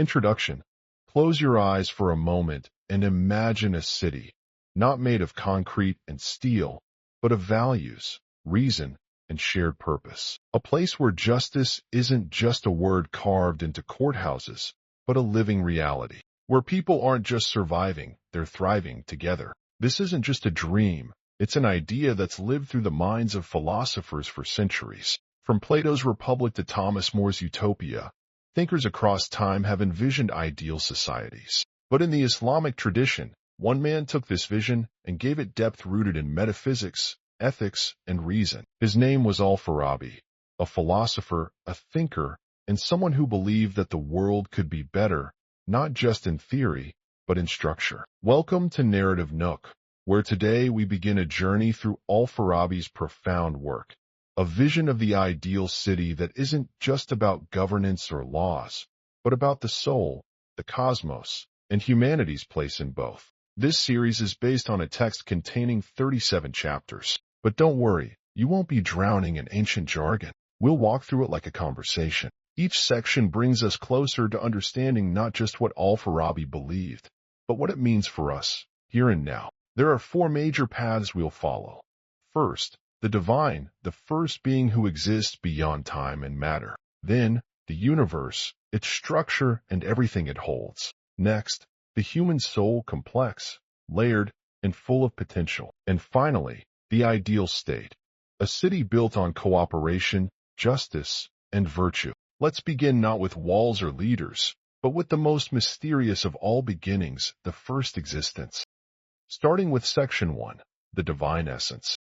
Introduction. Close your eyes for a moment and imagine a city, not made of concrete and steel, but of values, reason, and shared purpose. A place where justice isn't just a word carved into courthouses, but a living reality. Where people aren't just surviving, they're thriving together. This isn't just a dream. It's an idea that's lived through the minds of philosophers for centuries. From Plato's Republic to Thomas More's Utopia, thinkers across time have envisioned ideal societies. But in the Islamic tradition, one man took this vision and gave it depth rooted in metaphysics, ethics, and reason. His name was Al-Farabi, a philosopher, a thinker, and someone who believed that the world could be better, not just in theory, but in structure. Welcome to Narrative Nook, where today we begin a journey through Al-Farabi's profound work, a vision of the ideal city that isn't just about governance or laws, but about the soul, the cosmos, and humanity's place in both. This series is based on a text containing 37 chapters. But don't worry, you won't be drowning in ancient jargon. We'll walk through it like a conversation. Each section brings us closer to understanding not just what Al-Farabi believed, but what it means for us, here and now. There are 4 major paths we'll follow. First, the divine, the first being who exists beyond time and matter. Then, the universe, its structure and everything it holds. Next, the human soul, complex, layered, and full of potential. And finally, the ideal state, a city built on cooperation, justice, and virtue. Let's begin not with walls or leaders, but with the most mysterious of all beginnings, the first existence. Starting with Section 1, the divine essence.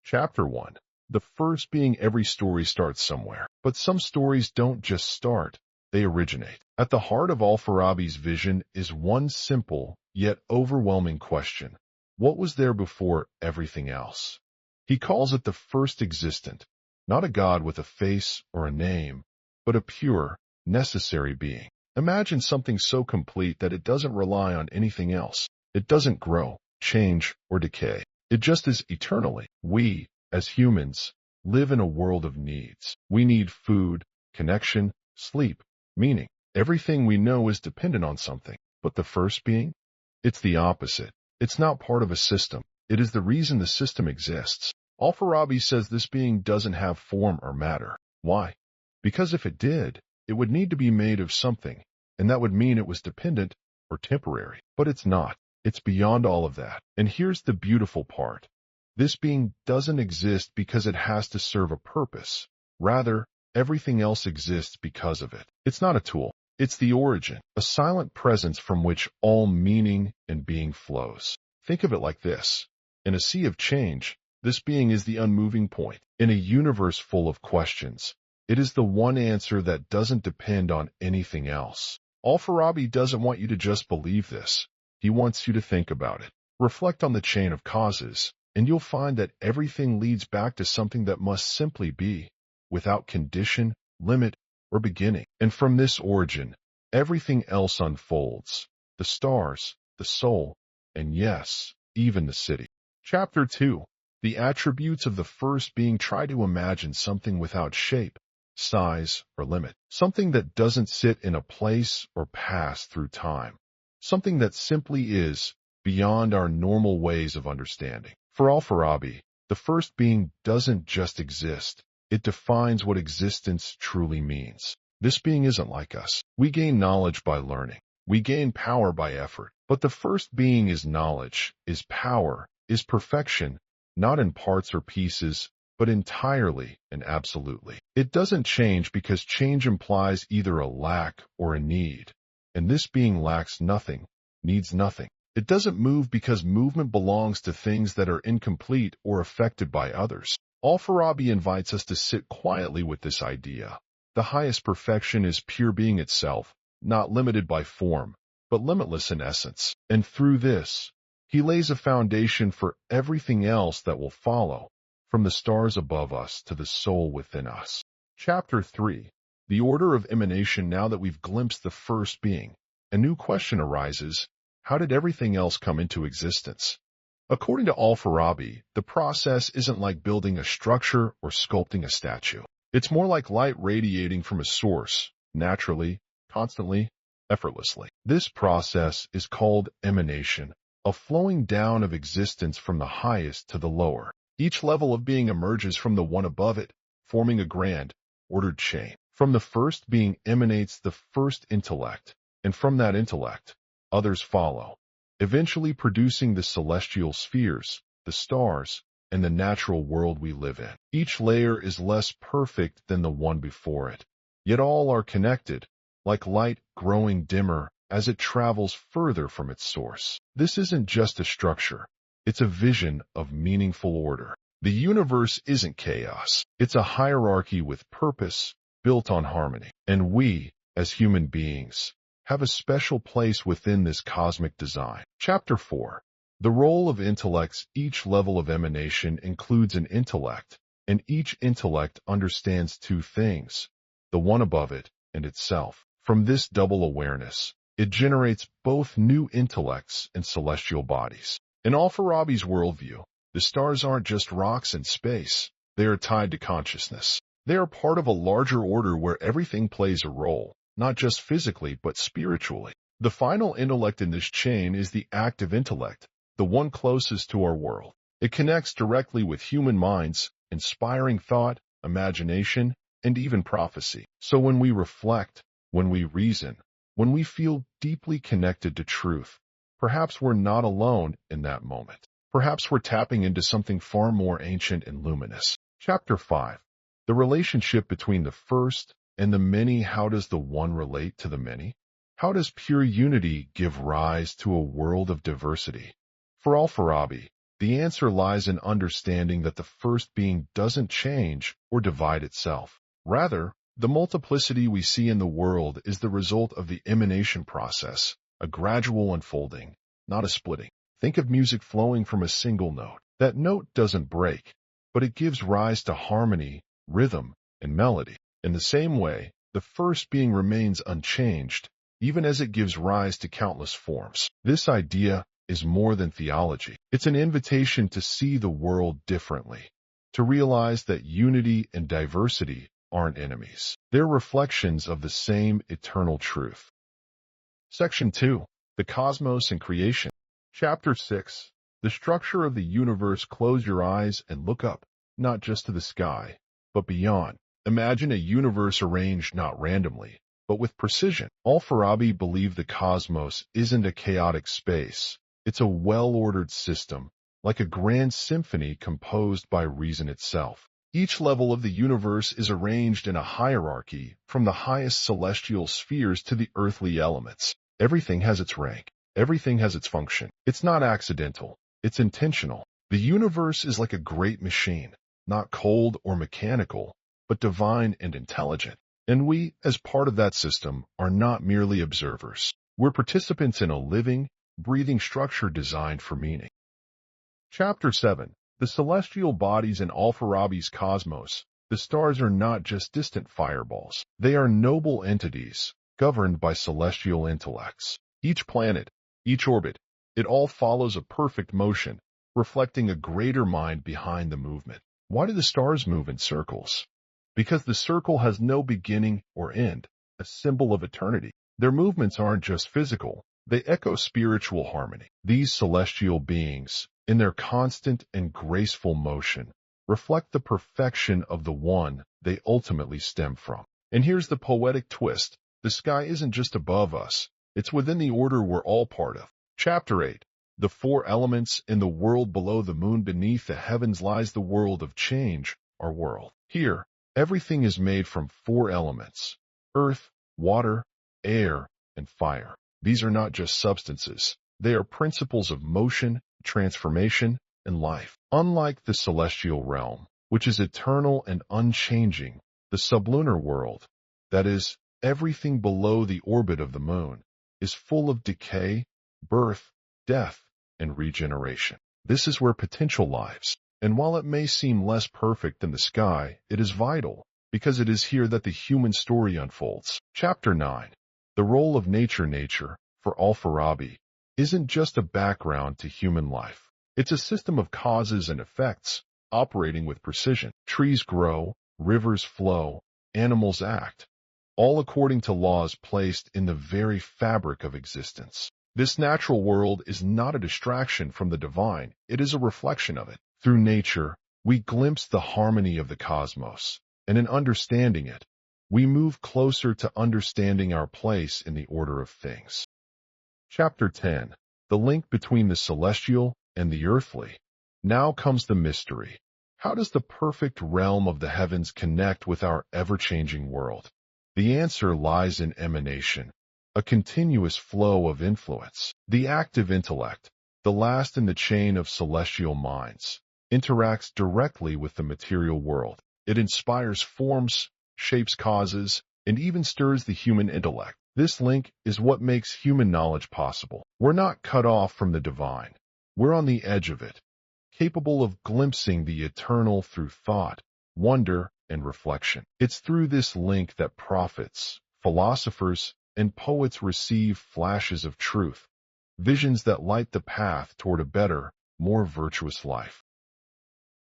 Chapter 1. The first being. Every story starts somewhere, but some stories don't just start, they originate. At the heart of Al-Farabi's vision is one simple, yet overwhelming question. What was there before everything else? He calls it the first existent, not a god with a face or a name, but a pure, necessary being. Imagine something so complete that it doesn't rely on anything else. It doesn't grow, change, or decay. It just is eternally. We, as humans, live in a world of needs. We need food, connection, sleep, meaning. Everything we know is dependent on something. But the first being? It's the opposite. It's not part of a system. It is the reason the system exists. Al-Farabi says this being doesn't have form or matter. Why? Because if it did, it would need to be made of something, and that would mean it was dependent or temporary. But it's not. It's beyond all of that. And here's the beautiful part. This being doesn't exist because it has to serve a purpose. Rather, everything else exists because of it. It's not a tool. It's the origin, a silent presence from which all meaning and being flows. Think of it like this. In a sea of change, this being is the unmoving point. In a universe full of questions, it is the one answer that doesn't depend on anything else. Al-Farabi doesn't want you to just believe this. He wants you to think about it. Reflect on the chain of causes, and you'll find that everything leads back to something that must simply be, without condition, limit, or beginning. And from this origin, everything else unfolds. The stars, the soul, and yes, even the city. Chapter 2. The attributes of the first being. Try to imagine something without shape, size, or limit. Something that doesn't sit in a place or pass through time. Something that simply is, beyond our normal ways of understanding. For Al-Farabi, the first being doesn't just exist. It defines what existence truly means. This being isn't like us. We gain knowledge by learning. We gain power by effort. But the first being is knowledge, is power, is perfection, not in parts or pieces, but entirely and absolutely. It doesn't change because change implies either a lack or a need. And this being lacks nothing, needs nothing. It doesn't move because movement belongs to things that are incomplete or affected by others. Al-Farabi invites us to sit quietly with this idea. The highest perfection is pure being itself, not limited by form, but limitless in essence. And through this, he lays a foundation for everything else that will follow, from the stars above us to the soul within us. Chapter 3. The order of emanation. Now that we've glimpsed the first being, a new question arises. How did everything else come into existence? According to Al-Farabi, the process isn't like building a structure or sculpting a statue. It's more like light radiating from a source, naturally, constantly, effortlessly. This process is called emanation, a flowing down of existence from the highest to the lower. Each level of being emerges from the one above it, forming a grand, ordered chain. From the first being emanates the first intellect, and from that intellect, others follow, eventually producing the celestial spheres, the stars, and the natural world we live in. Each layer is less perfect than the one before it, yet all are connected, like light growing dimmer as it travels further from its source. This isn't just a structure, it's a vision of meaningful order. The universe isn't chaos, it's a hierarchy with purpose, built on harmony. And we, as human beings, have a special place within this cosmic design. Chapter 4. The role of intellects. Each level of emanation includes an intellect, and each intellect understands two things, the one above it and itself. From this double awareness, it generates both new intellects and celestial bodies. In Al-Farabi's worldview, the stars aren't just rocks in space, they are tied to consciousness. They are part of a larger order where everything plays a role, not just physically but spiritually. The final intellect in this chain is the active intellect, the one closest to our world. It connects directly with human minds, inspiring thought, imagination, and even prophecy. So when we reflect, when we reason, when we feel deeply connected to truth, perhaps we're not alone in that moment. Perhaps we're tapping into something far more ancient and luminous. Chapter 5. The relationship between the first and the many. How does the one relate to the many? How does pure unity give rise to a world of diversity? For Al-Farabi, the answer lies in understanding that the first being doesn't change or divide itself. Rather, the multiplicity we see in the world is the result of the emanation process, a gradual unfolding, not a splitting. Think of music flowing from a single note. That note doesn't break, but it gives rise to harmony, rhythm, and melody. In the same way, the first being remains unchanged, even as it gives rise to countless forms. This idea is more than theology. It's an invitation to see the world differently, to realize that unity and diversity aren't enemies. They're reflections of the same eternal truth. Section 2. The Cosmos and Creation. Chapter 6. The Structure of the Universe. Close your eyes and look up, not just to the sky, but beyond. Imagine a universe arranged not randomly, but with precision. Al-Farabi believed the cosmos isn't a chaotic space. It's a well-ordered system, like a grand symphony composed by reason itself. Each level of the universe is arranged in a hierarchy, from the highest celestial spheres to the earthly elements. Everything has its rank. Everything has its function. It's not accidental. It's intentional. The universe is like a great machine, not cold or mechanical, but divine and intelligent. And we, as part of that system, are not merely observers. We're participants in a living, breathing structure designed for meaning. Chapter 7. The Celestial Bodies in Al-Farabi's Cosmos. The stars are not just distant fireballs. They are noble entities, governed by celestial intellects. Each planet, each orbit, it all follows a perfect motion, reflecting a greater mind behind the movement. Why do the stars move in circles? Because the circle has no beginning or end, a symbol of eternity. Their movements aren't just physical, they echo spiritual harmony. These celestial beings, in their constant and graceful motion, reflect the perfection of the one they ultimately stem from. And here's the poetic twist. The sky isn't just above us, it's within the order we're all part of. Chapter 8. The Four Elements. In the world below the moon, beneath the heavens, lies the world of change, our world. Here, everything is made from four elements: earth, water, air, and fire. These are not just substances. They are principles of motion, transformation, and life. Unlike the celestial realm, which is eternal and unchanging, the sublunar world, that is, everything below the orbit of the moon, is full of decay, birth, death, and regeneration. This is where potential lies. And while it may seem less perfect than the sky, it is vital, because it is here that the human story unfolds. Chapter 9. The Role of Nature. Nature, for Al-Farabi, isn't just a background to human life. It's a system of causes and effects, operating with precision. Trees grow, rivers flow, animals act. all according to laws placed in the very fabric of existence. This natural world is not a distraction from the divine, it is a reflection of it. Through nature, we glimpse the harmony of the cosmos, and in understanding it, we move closer to understanding our place in the order of things. Chapter 10. The link between the celestial and the earthly. Now comes the mystery. How does the perfect realm of the heavens connect with our ever-changing world? The answer lies in emanation, a continuous flow of influence. The active intellect, the last in the chain of celestial minds, interacts directly with the material world. It inspires forms, shapes causes, and even stirs the human intellect. This link is what makes human knowledge possible. We're not cut off from the divine. We're on the edge of it, capable of glimpsing the eternal through thought, wonder, and reflection. It's through this link that prophets, philosophers, and poets receive flashes of truth, visions that light the path toward a better, more virtuous life.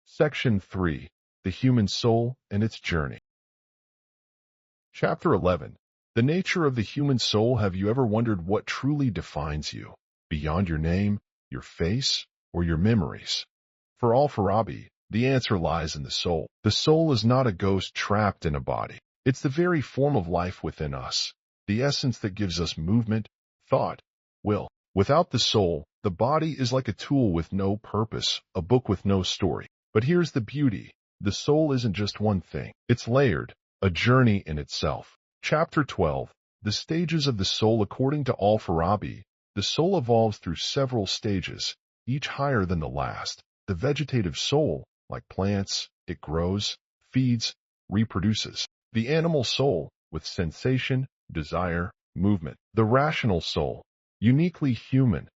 Section 3. The Human Soul and Its Journey. Chapter 11. The nature of the human soul. Have you ever wondered what truly defines you, beyond your name, your face, or your memories? For Al-Farabi, the answer lies in the soul. The soul is not a ghost trapped in a body. It's the very form of life within us, the essence that gives us movement, thought, will. Without the soul, the body is like a tool with no purpose, a book with no story. But here's the beauty. The soul isn't just one thing. It's layered, a journey in itself. Chapter 12. The stages of the soul. According to Al-Farabi, the soul evolves through several stages, each higher than the last. The vegetative soul, like plants, it grows, feeds, reproduces. The animal soul, with sensation, desire, movement. The rational soul, uniquely human,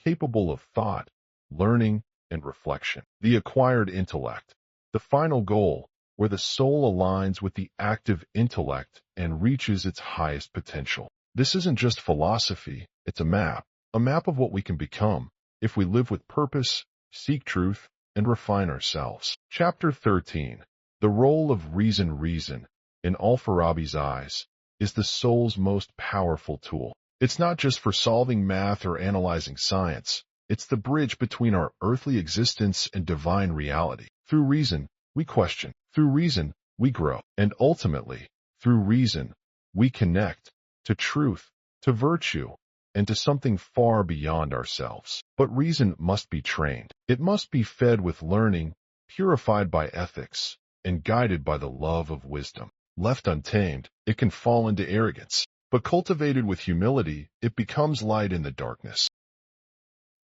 capable of thought, learning, and reflection. The acquired intellect, the final goal, where the soul aligns with the active intellect and reaches its highest potential. This isn't just philosophy, it's a map of what we can become if we live with purpose, seek truth, and refine ourselves. Chapter 13. The role of reason. Reason, in Al-Farabi's eyes, is the soul's most powerful tool. It's not just for solving math or analyzing science. It's the bridge between our earthly existence and divine reality. Through reason, we question. Through reason, we grow. And ultimately, through reason, we connect to truth, to virtue, and to something far beyond ourselves. But reason must be trained. It must be fed with learning, purified by ethics, and guided by the love of wisdom. Left untamed, it can fall into arrogance. But cultivated with humility, it becomes light in the darkness.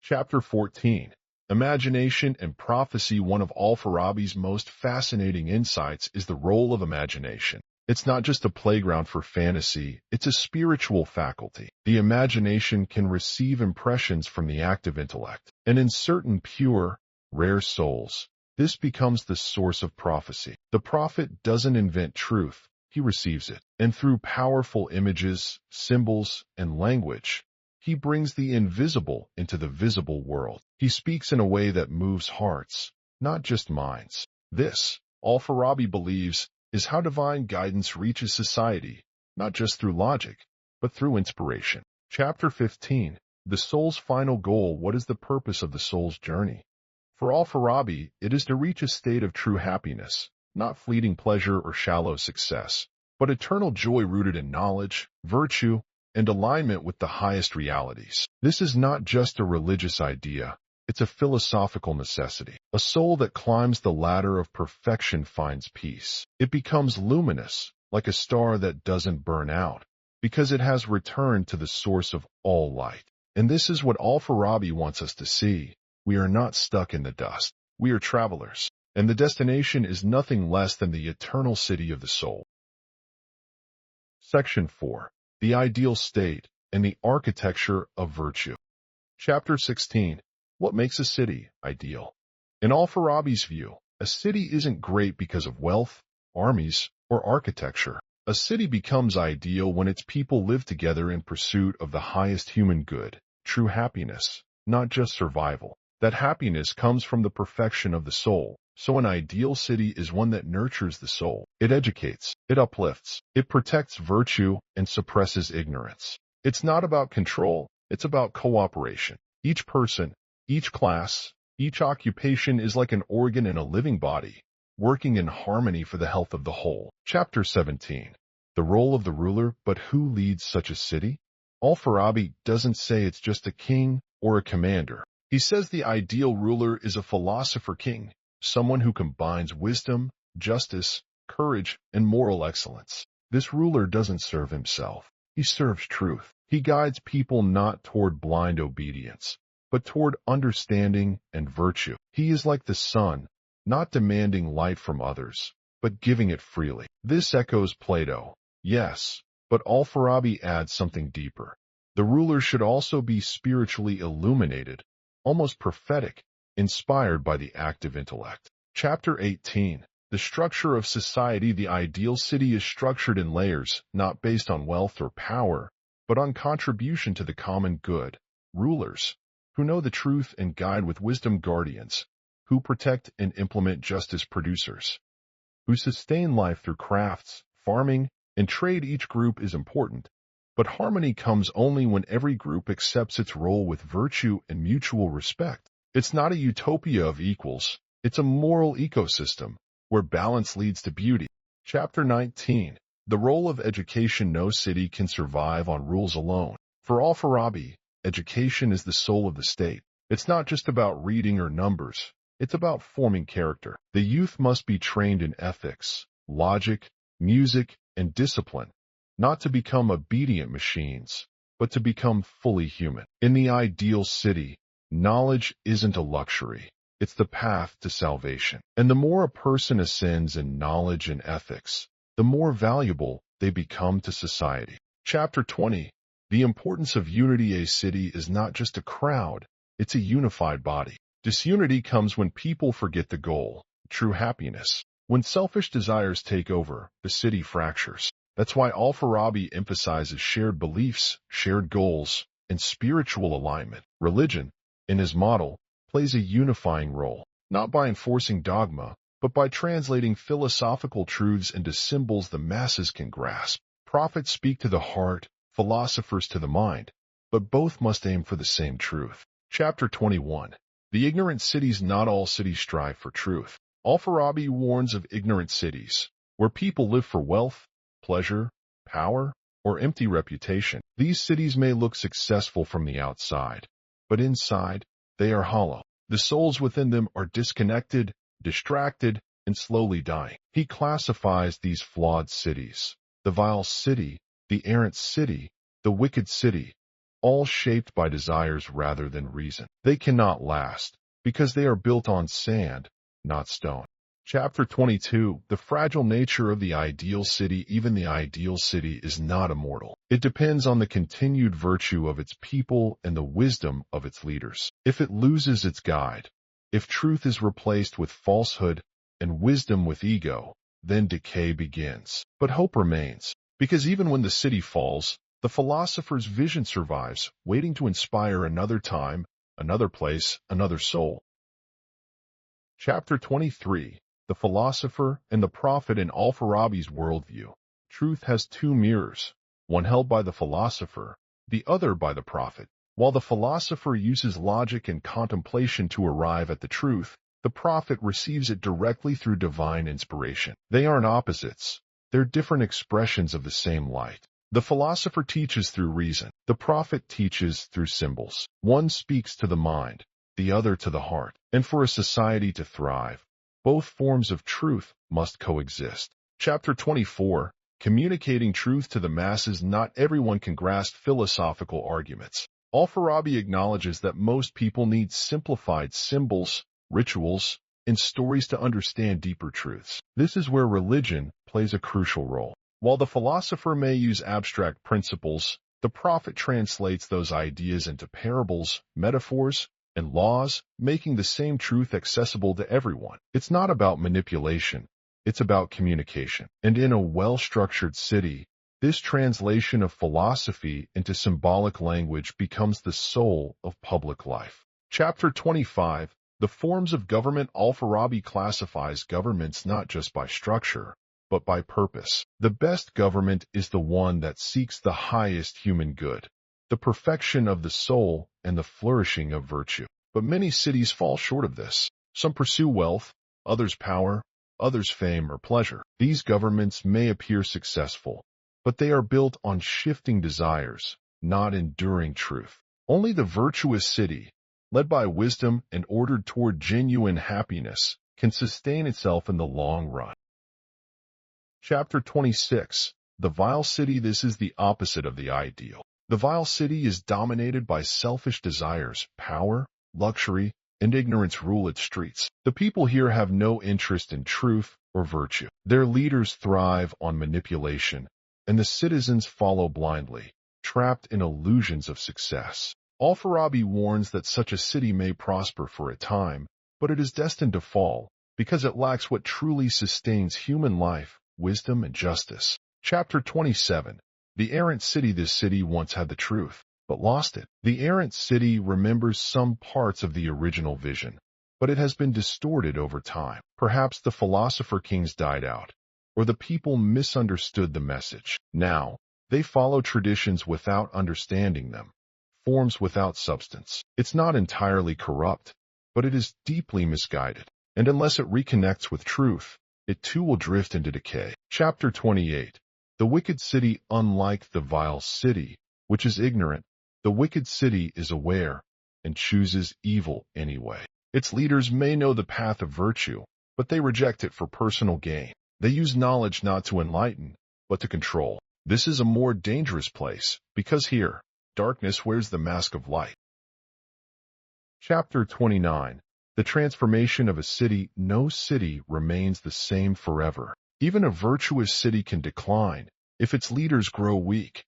Chapter 14. Imagination and prophecy. One of Al-Farabi's most fascinating insights is the role of imagination. It's not just a playground for fantasy, it's a spiritual faculty. The imagination can receive impressions from the active intellect, and in certain pure, rare souls, this becomes the source of prophecy. The prophet doesn't invent truth, he receives it, and through powerful images, symbols, and language, he brings the invisible into the visible world. He speaks in a way that moves hearts, not just minds. This, Al-Farabi believes, is how divine guidance reaches society, not just through logic, but through inspiration. Chapter 15. The soul's final goal. What is the purpose of the soul's journey? For Al-Farabi, it is to reach a state of true happiness, not fleeting pleasure or shallow success, but eternal joy rooted in knowledge, virtue, and alignment with the highest realities. This is not just a religious idea, it's a philosophical necessity. A soul that climbs the ladder of perfection finds peace. It becomes luminous, like a star that doesn't burn out, because it has returned to the source of all light. And this is what Al-Farabi wants us to see. We are not stuck in the dust. We are travelers, and the destination is nothing less than the eternal city of the soul. Section 4. The Ideal State and the Architecture of Virtue. Chapter 16. What makes a city ideal? In Al-Farabi's view, a city isn't great because of wealth, armies, or architecture. A city becomes ideal when its people live together in pursuit of the highest human good, true happiness, not just survival. That happiness comes from the perfection of the soul, So an ideal city is one that nurtures the soul. It educates, it uplifts, it protects virtue and suppresses ignorance. It's not about control, it's about cooperation. Each person, each class, each occupation is like an organ in a living body, working in harmony for the health of the whole. Chapter 17. The role of the ruler, but who leads such a city? Al-Farabi doesn't say it's just a king or a commander. He says the ideal ruler is a philosopher king, someone who combines wisdom, justice, courage, and moral excellence. This ruler doesn't serve himself. He serves truth. He guides people not toward blind obedience, but toward understanding and virtue. He is like the sun, not demanding light from others, but giving it freely. This echoes Plato, yes, but Al-Farabi adds something deeper. The ruler should also be spiritually illuminated, almost prophetic, inspired by the active intellect. Chapter 18. The structure of society. The ideal city is structured in layers, not based on wealth or power, but on contribution to the common good. Rulers, who know the truth and guide with wisdom, guardians, who protect and implement justice, producers, who sustain life through crafts, farming, and trade. Each group is important, but harmony comes only when every group accepts its role with virtue and mutual respect. It's not a utopia of equals, it's a moral ecosystem where balance leads to beauty. Chapter 19. The role of education. No city can survive on rules alone. For Al-Farabi, education is the soul of the state. It's not just about reading or numbers, it's about forming character. The youth must be trained in ethics, logic, music, and discipline, not to become obedient machines, but to become fully human. In the ideal city, knowledge isn't a luxury, it's the path to salvation. And the more a person ascends in knowledge and ethics, the more valuable they become to society. Chapter 20. The importance of unity. A city is not just a crowd, it's a unified body. Disunity comes when people forget the goal, true happiness. When selfish desires take over, the city fractures. That's why Al-Farabi emphasizes shared beliefs, shared goals, and spiritual alignment. Religion, in his model, plays a unifying role, not by enforcing dogma, but by translating philosophical truths into symbols the masses can grasp. Prophets speak to the heart, philosophers to the mind, but both must aim for the same truth. Chapter 21. The ignorant cities. Not all cities strive for truth. Al-Farabi warns of ignorant cities, where people live for wealth, pleasure, power, or empty reputation. These cities may look successful from the outside, but inside, they are hollow. The souls within them are disconnected, distracted, and slowly dying. He classifies these flawed cities: the vile city, the errant city, the wicked city, all shaped by desires rather than reason. They cannot last, because they are built on sand, not stone. Chapter 22. The fragile nature of the ideal city. Even the ideal city is not immortal. It depends on the continued virtue of its people and the wisdom of its leaders. If it loses its guide, if truth is replaced with falsehood and wisdom with ego, then decay begins. But hope remains, because even when the city falls, the philosopher's vision survives, waiting to inspire another time, another place, another soul. Chapter 23. The philosopher and the prophet. In Al-Farabi's worldview, truth has two mirrors, one held by the philosopher, the other by the prophet. While the philosopher uses logic and contemplation to arrive at the truth, the prophet receives it directly through divine inspiration. They aren't opposites, they're different expressions of the same light. The philosopher teaches through reason, the prophet teaches through symbols. One speaks to the mind, the other to the heart. And for a society to thrive, both forms of truth must coexist. Chapter 24. Communicating truth to the masses. Not everyone can grasp philosophical arguments. Al-Farabi acknowledges that most people need simplified symbols, rituals, and stories to understand deeper truths. This is where religion plays a crucial role. While the philosopher may use abstract principles, the prophet translates those ideas into parables, metaphors, and laws, making the same truth accessible to everyone. It's not about manipulation, it's about communication. And in a well-structured city, this translation of philosophy into symbolic language becomes the soul of public life. Chapter 25. The forms of government. Al-Farabi classifies governments not just by structure, but by purpose. The best government is the one that seeks the highest human good, the perfection of the soul, and the flourishing of virtue. But many cities fall short of this. Some pursue wealth, others power, others fame or pleasure. These governments may appear successful, but they are built on shifting desires, not enduring truth. Only the virtuous city, led by wisdom and ordered toward genuine happiness, can sustain itself in the long run. Chapter 26. The Vile City. This is the opposite of the ideal. The vile city is dominated by selfish desires, power, luxury, and ignorance rule its streets. The people here have no interest in truth or virtue. Their leaders thrive on manipulation, and the citizens follow blindly, trapped in illusions of success. Al-Farabi warns that such a city may prosper for a time, but it is destined to fall, because it lacks what truly sustains human life, wisdom and justice. Chapter 27. The Errant City. This city once had the truth, but lost it. The errant city remembers some parts of the original vision, but it has been distorted over time. Perhaps the philosopher kings died out, or the people misunderstood the message. Now, they follow traditions without understanding them, forms without substance. It's not entirely corrupt, but it is deeply misguided, and unless it reconnects with truth, it too will drift into decay. Chapter 28. The Wicked City. Unlike the vile city, which is ignorant, the wicked city is aware and chooses evil anyway. Its leaders may know the path of virtue, but they reject it for personal gain. They use knowledge not to enlighten, but to control. This is a more dangerous place, because here, darkness wears the mask of light. Chapter 29. The Transformation of a City. No city remains the same forever. Even a virtuous city can decline if its leaders grow weak,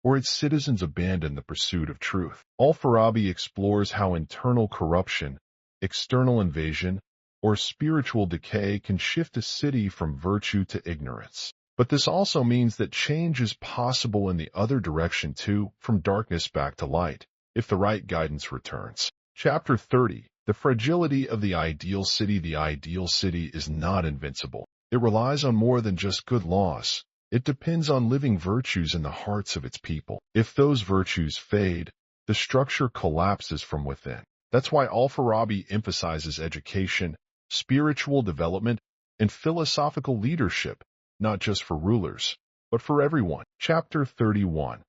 or its citizens abandon the pursuit of truth. Al-Farabi explores how internal corruption, external invasion, or spiritual decay can shift a city from virtue to ignorance. But this also means that change is possible in the other direction too, from darkness back to light, if the right guidance returns. Chapter 30. The Fragility of the Ideal City. The ideal city is not invincible. It relies on more than just good laws. It depends on living virtues in the hearts of its people. If those virtues fade, the structure collapses from within. That's why Al-Farabi emphasizes education, spiritual development, and philosophical leadership, not just for rulers, but for everyone. Chapter 31.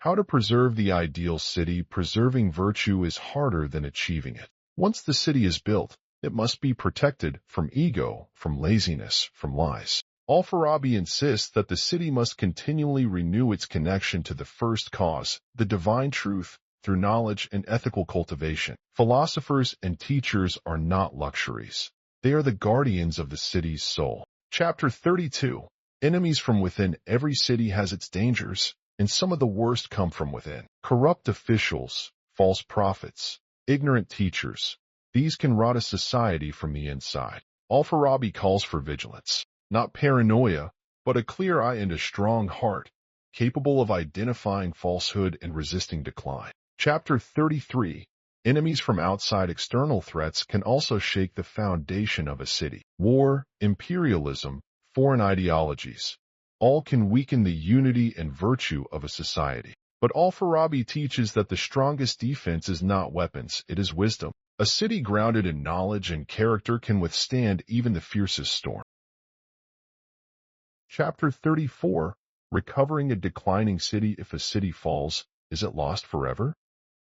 How to preserve the ideal city. Preserving virtue is harder than achieving it. Once the city is built, it must be protected from ego, from laziness, from lies. Al-Farabi insists that the city must continually renew its connection to the first cause, the divine truth, through knowledge and ethical cultivation. Philosophers and teachers are not luxuries. They are the guardians of the city's soul. Chapter 32. Enemies from within. Every city has its dangers, and some of the worst come from within. Corrupt officials, false prophets, ignorant teachers. These can rot a society from the inside. Al-Farabi calls for vigilance, not paranoia, but a clear eye and a strong heart, capable of identifying falsehood and resisting decline. Chapter 33. Enemies from outside. External threats can also shake the foundation of a city. War, imperialism, foreign ideologies, all can weaken the unity and virtue of a society. But Al-Farabi teaches that the strongest defense is not weapons, it is wisdom. A city grounded in knowledge and character can withstand even the fiercest storm. Chapter 34. Recovering a declining city. If a city falls, is it lost forever?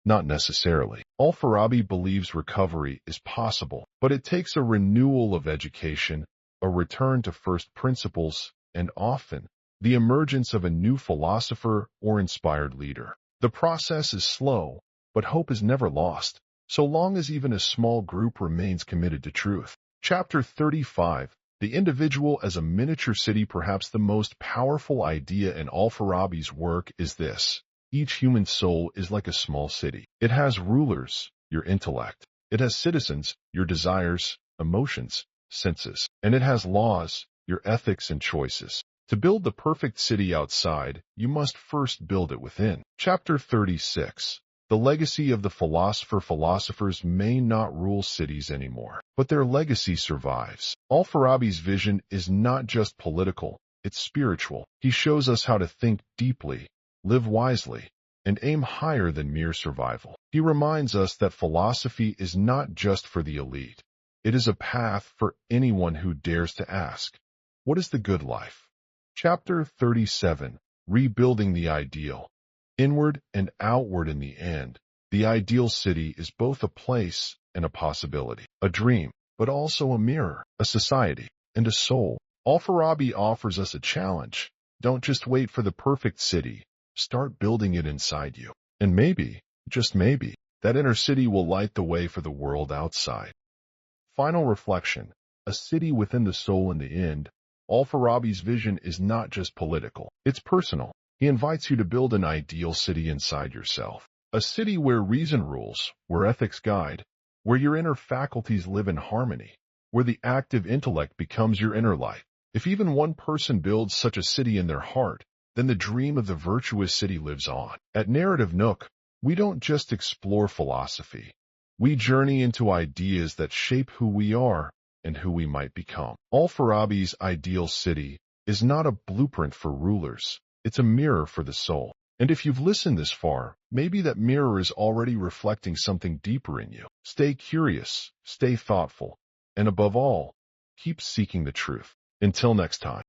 Not necessarily. Al-Farabi believes recovery is possible, but it takes a renewal of education, a return to first principles, and often the emergence of a new philosopher or inspired leader. The process is slow, but hope is never lost, so long as even a small group remains committed to truth. Chapter 35. The individual as a miniature city. Perhaps the most powerful idea in Al-Farabi's work is this: each human soul is like a small city. It has rulers, your intellect. It has citizens, your desires, emotions, senses. And it has laws, your ethics and choices. To build the perfect city outside, you must first build it within. Chapter 36. The legacy of the philosophers may not rule cities anymore, but their legacy survives. Al-Farabi's vision is not just political, it's spiritual. He shows us how to think deeply, live wisely, and aim higher than mere survival. He reminds us that philosophy is not just for the elite. It is a path for anyone who dares to ask, what is the good life? Chapter 37. Rebuilding the Ideal. Inward and outward in the end, the ideal city is both a place and a possibility, a dream, but also a mirror, a society, and a soul. Al-Farabi offers us a challenge. Don't just wait for the perfect city. Start building it inside you. And maybe, just maybe, that inner city will light the way for the world outside. Final reflection. A city within the soul in the end. Al-Farabi's vision is not just political. It's personal. He invites you to build an ideal city inside yourself. A city where reason rules, where ethics guide, where your inner faculties live in harmony, where the active intellect becomes your inner life. If even one person builds such a city in their heart, then the dream of the virtuous city lives on. At Narrative Nook, we don't just explore philosophy. We journey into ideas that shape who we are and who we might become. Al-Farabi's ideal city is not a blueprint for rulers. It's a mirror for the soul. And if you've listened this far, maybe that mirror is already reflecting something deeper in you. Stay curious, stay thoughtful, and above all, keep seeking the truth. Until next time.